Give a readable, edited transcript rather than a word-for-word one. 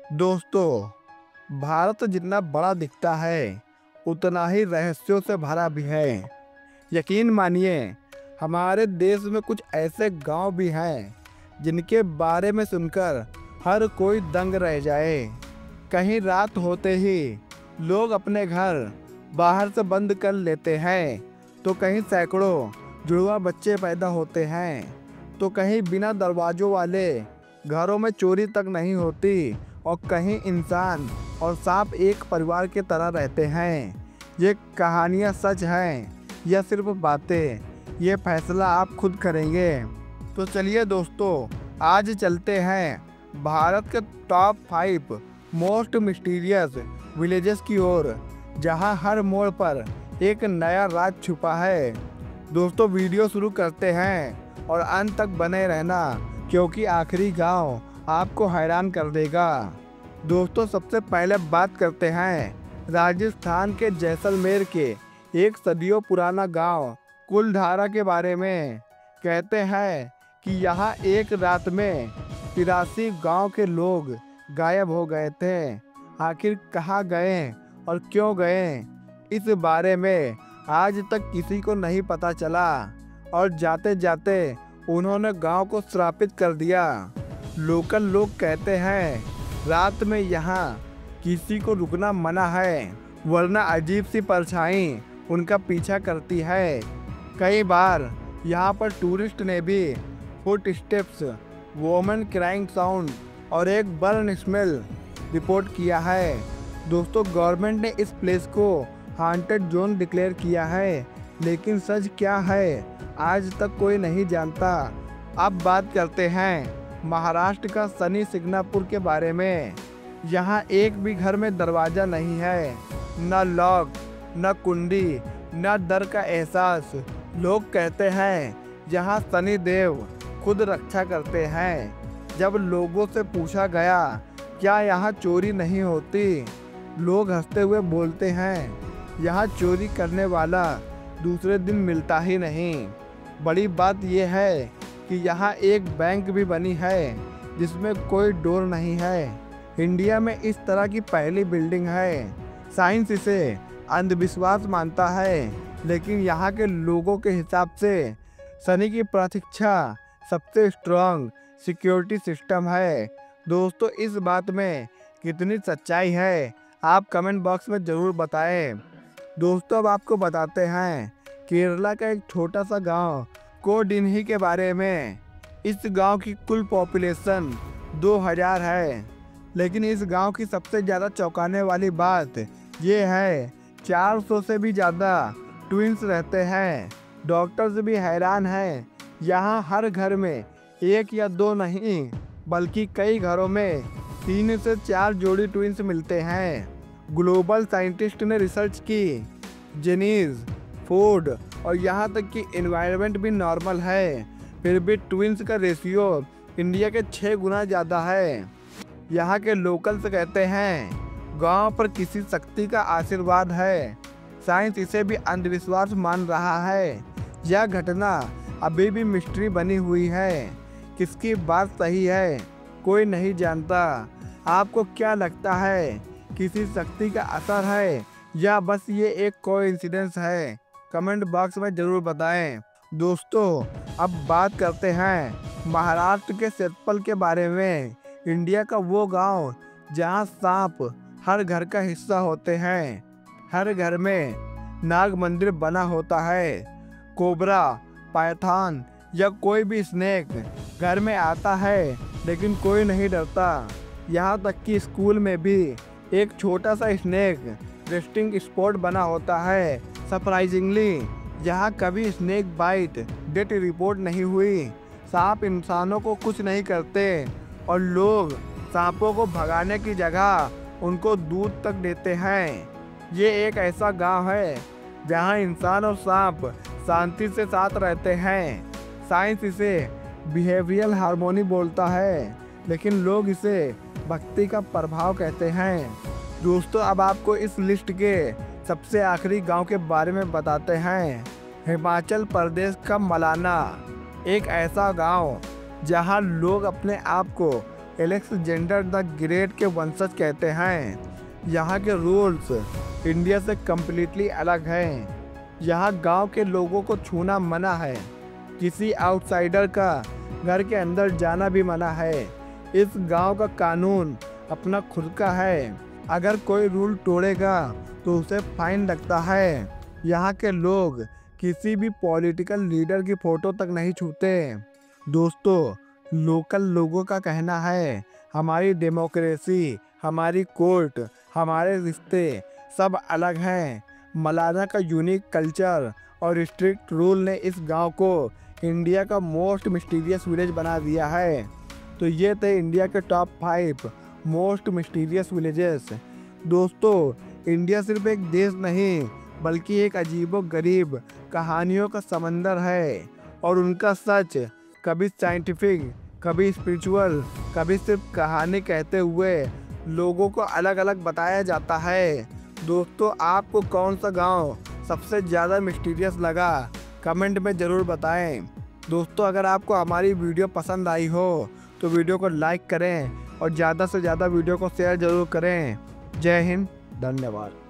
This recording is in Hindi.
दोस्तों, भारत जितना बड़ा दिखता है उतना ही रहस्यों से भरा भी है। यकीन मानिए, हमारे देश में कुछ ऐसे गांव भी हैं जिनके बारे में सुनकर हर कोई दंग रह जाए। कहीं रात होते ही लोग अपने घर बाहर से बंद कर लेते हैं, तो कहीं सैकड़ों जुड़वा बच्चे पैदा होते हैं, तो कहीं बिना दरवाजों वाले घरों में चोरी तक नहीं होती, और कहीं इंसान और सांप एक परिवार की तरह रहते हैं। ये कहानियाँ सच हैं या सिर्फ बातें, ये फैसला आप खुद करेंगे। तो चलिए दोस्तों, आज चलते हैं भारत के टॉप 5 मोस्ट मिस्टीरियस विलेजेस की ओर, जहां हर मोड़ पर एक नया राज छुपा है। दोस्तों, वीडियो शुरू करते हैं और अंत तक बने रहना, क्योंकि आखिरी गांव आपको हैरान कर देगा। दोस्तों, सबसे पहले बात करते हैं राजस्थान के जैसलमेर के एक सदियों पुराना गांव कुलधारा के बारे में। कहते हैं कि यहाँ एक रात में 83 गांव के लोग गायब हो गए थे। आखिर कहाँ गए और क्यों गए, इस बारे में आज तक किसी को नहीं पता चला, और जाते जाते उन्होंने गांव को श्रापित कर दिया। लोकल लोग कहते हैं रात में यहाँ किसी को रुकना मना है, वरना अजीब सी परछाई उनका पीछा करती है। कई बार यहाँ पर टूरिस्ट ने भी foot steps, woman crying sound और एक बर्न स्मेल रिपोर्ट किया है। दोस्तों, गवर्नमेंट ने इस प्लेस को हांटेड जोन डिक्लेयर किया है, लेकिन सच क्या है आज तक कोई नहीं जानता। अब बात करते हैं महाराष्ट्र का शनि सिग्नापुर के बारे में। यहाँ एक भी घर में दरवाज़ा नहीं है, न लॉक, न कुंडी, न डर का एहसास। लोग कहते हैं यहाँ शनि देव खुद रक्षा करते हैं। जब लोगों से पूछा गया क्या यहाँ चोरी नहीं होती, लोग हंसते हुए बोलते हैं यहाँ चोरी करने वाला दूसरे दिन मिलता ही नहीं। बड़ी बात यह है कि यहाँ एक बैंक भी बनी है जिसमें कोई डोर नहीं है। इंडिया में इस तरह की पहली बिल्डिंग है। साइंस इसे अंधविश्वास मानता है, लेकिन यहाँ के लोगों के हिसाब से शनि की प्रतीक्षा सबसे स्ट्रांग सिक्योरिटी सिस्टम है। दोस्तों, इस बात में कितनी सच्चाई है आप कमेंट बॉक्स में ज़रूर बताएं। दोस्तों, अब आपको बताते हैं केरला का एक छोटा सा गांव कोडिन्ही के बारे में। इस गांव की कुल पॉपुलेशन 2000 है, लेकिन इस गांव की सबसे ज़्यादा चौंकाने वाली बात यह है 400 से भी ज़्यादा ट्विंस रहते हैं। डॉक्टर्स भी हैरान हैं। यहाँ हर घर में एक या दो नहीं, बल्कि कई घरों में 3 से 4 जोड़ी ट्विंस मिलते हैं। ग्लोबल साइंटिस्ट ने रिसर्च की, जेनीज, फूड और यहाँ तक कि एनवायरनमेंट भी नॉर्मल है, फिर भी ट्विंस का रेशियो इंडिया के 6 गुना ज़्यादा है। यहाँ के लोकल्स कहते हैं गांव पर किसी शक्ति का आशीर्वाद है। साइंस इसे भी अंधविश्वास मान रहा है। यह घटना अभी भी मिस्ट्री बनी हुई है। किसकी बात सही है कोई नहीं जानता। आपको क्या लगता है, किसी शक्ति का असर है या बस ये एक कोइंसिडेंस है? कमेंट बॉक्स में ज़रूर बताएं। दोस्तों, अब बात करते हैं महाराष्ट्र के सेतपल के बारे में। इंडिया का वो गांव जहां सांप हर घर का हिस्सा होते हैं। हर घर में नाग मंदिर बना होता है। कोबरा, पायथन या कोई भी स्नेक घर में आता है, लेकिन कोई नहीं डरता। यहाँ तक कि स्कूल में भी एक छोटा सा स्नेक रेस्टिंग स्पॉट बना होता है। सरप्राइजिंगली यहाँ कभी स्नेक बाइट डेथ रिपोर्ट नहीं हुई। सांप इंसानों को कुछ नहीं करते, और लोग सांपों को भगाने की जगह उनको दूध तक देते हैं। ये एक ऐसा गांव है जहां इंसान और सांप शांति से साथ रहते हैं। साइंस इसे बिहेवियरल हार्मोनी बोलता है, लेकिन लोग इसे भक्ति का प्रभाव कहते हैं। दोस्तों, अब आपको इस लिस्ट के सबसे आखिरी गांव के बारे में बताते हैं। हिमाचल प्रदेश का मलाना, एक ऐसा गांव जहां लोग अपने आप को अलेक्जेंडर द ग्रेट के वंशज कहते हैं। यहाँ के रूल्स इंडिया से कम्प्लीटली अलग हैं। यहाँ गांव के लोगों को छूना मना है। किसी आउटसाइडर का घर के अंदर जाना भी मना है। इस गांव का कानून अपना खुद का है। अगर कोई रूल तोड़ेगा तो उसे फाइन लगता है। यहाँ के लोग किसी भी पॉलिटिकल लीडर की फ़ोटो तक नहीं छूते। दोस्तों, लोकल लोगों का कहना है हमारी डेमोक्रेसी, हमारी कोर्ट, हमारे रिश्ते सब अलग हैं। मलाना का यूनिक कल्चर और स्ट्रिक्ट रूल ने इस गांव को इंडिया का मोस्ट मिस्टीरियस विलेज बना दिया है। तो ये थे इंडिया के टॉप 5 मोस्ट मिस्टीरियस विलेजेस। दोस्तों, इंडिया सिर्फ एक देश नहीं बल्कि एक अजीबो-गरीब कहानियों का समंदर है, और उनका सच कभी साइंटिफिक, कभी स्पिरिचुअल, कभी सिर्फ कहानी कहते हुए लोगों को अलग अलग बताया जाता है। दोस्तों, आपको कौन सा गांव सबसे ज़्यादा मिस्टीरियस लगा, कमेंट में ज़रूर बताएं। दोस्तों, अगर आपको हमारी वीडियो पसंद आई हो तो वीडियो को लाइक करें और ज़्यादा से ज़्यादा वीडियो को शेयर ज़रूर करें। जय हिंद, धन्यवाद।